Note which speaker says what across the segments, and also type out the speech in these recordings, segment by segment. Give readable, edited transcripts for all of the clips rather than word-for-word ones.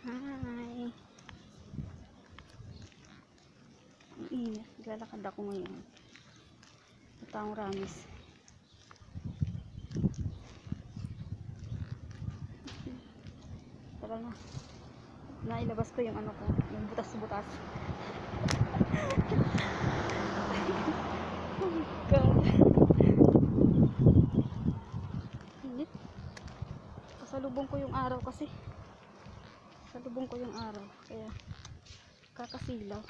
Speaker 1: Hi. Ang init. Naglalakad ako ngayon. Sa taong Ramis. Tara na. Nailabas ko yung ano ko. Yung butas-butas. Oh my God. Init. Kasalubong ko yung araw kasi. Kasalubong ko yung araw. Kaya kakasilaw.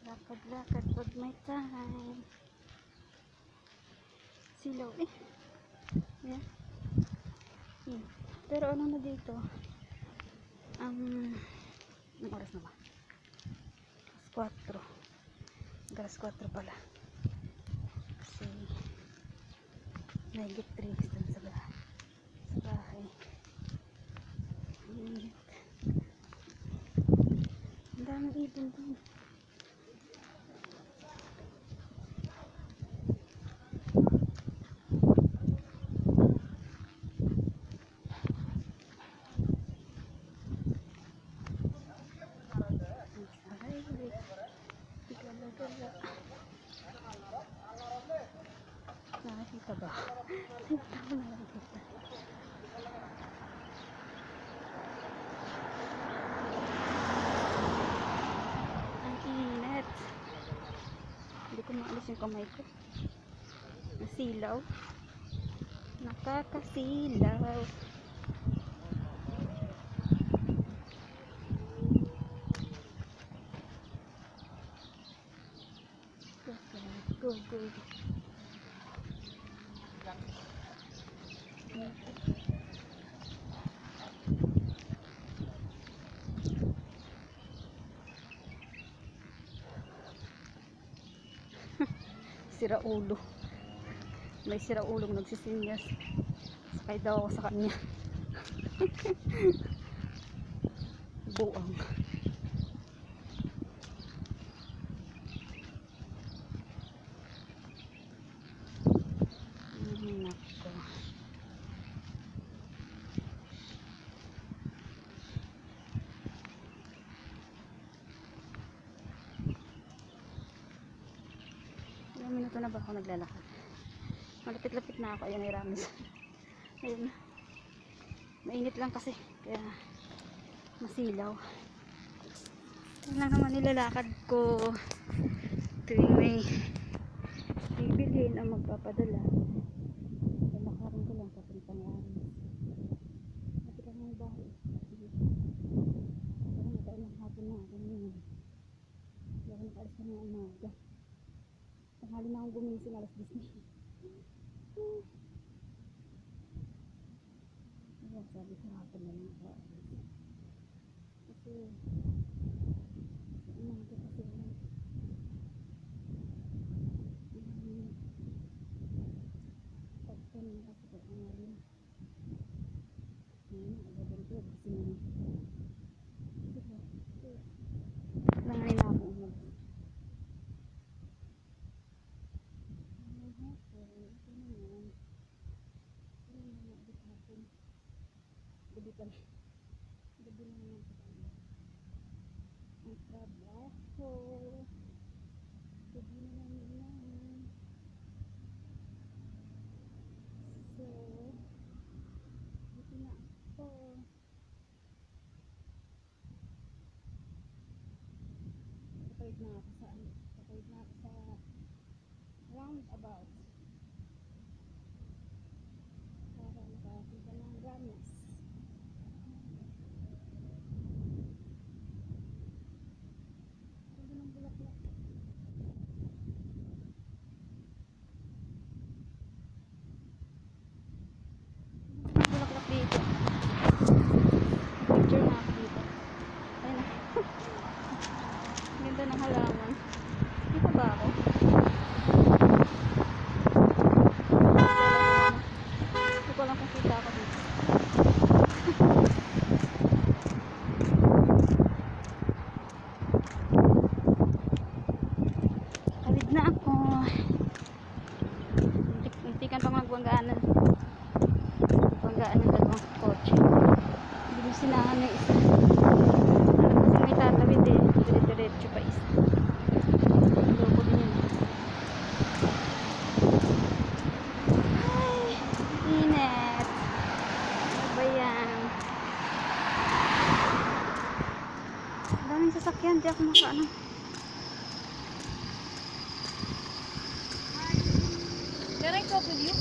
Speaker 1: Lakad-lakad pag may time. Silaw eh. Ayan. Pero ano na dito? Anong oras na ba? Alas 4 pala. Kasi nahigit 3 dun sa bahay. Ang daming ibon dun. Nakakita ba? Nakita ko na nakikita. Ang init. Hindi ko maalis yung kamay ko. Nasilaw. Nakakasilaw. Go, go. Sira ulo. May sira ulong nagsisinyas. Sakay daw ako sa kanya. Buang. Nako. Ilang minuto na ba ako naglalakad? Malapit-lapit na ako. Ayan ay Ramis. Ayun. Mainit lang kasi. Kaya masilaw. Yan lang naman nilalakad ko. Tuwing may bibilhin o magpapadala. Lalakarin ko lang papuntang Ramis. Lapit lang yung bahay. Parang nataon ng hapon na ako ngayon. Hindi ako nakaalis na ng umaga. Tanghali na akong gumising alas 10. Ayan, sabi ko hapon na lang ako. Kasi umaga kasi pagkan na kasi ko ang alin. Ngayon, agadan ko. Kasi langanin na ako umag. Gabi pa rin. Gabi na naman sa kanya. Ang trabaho. Gabi na naman yan. So, gabi na ako. Kapayag na ako sa roundabout. Para makakita ng Ramis. Bulaklak dito. Picture na ako dito. Ayun na. Ganda ng halaman. Dito ba ako? Hindi ko lang kung kita ako dito. Kawid na ako. Muntikan pang magbanggaan ng dalawang kotse. Binisinahan na isa. Alam ko may tatawid eh. Dire-diretso pa isa. Loko din yun. Ay, init. Ano ba yan? Ang daming sasakyan. Di ako makaano.
Speaker 2: Can I talk with you?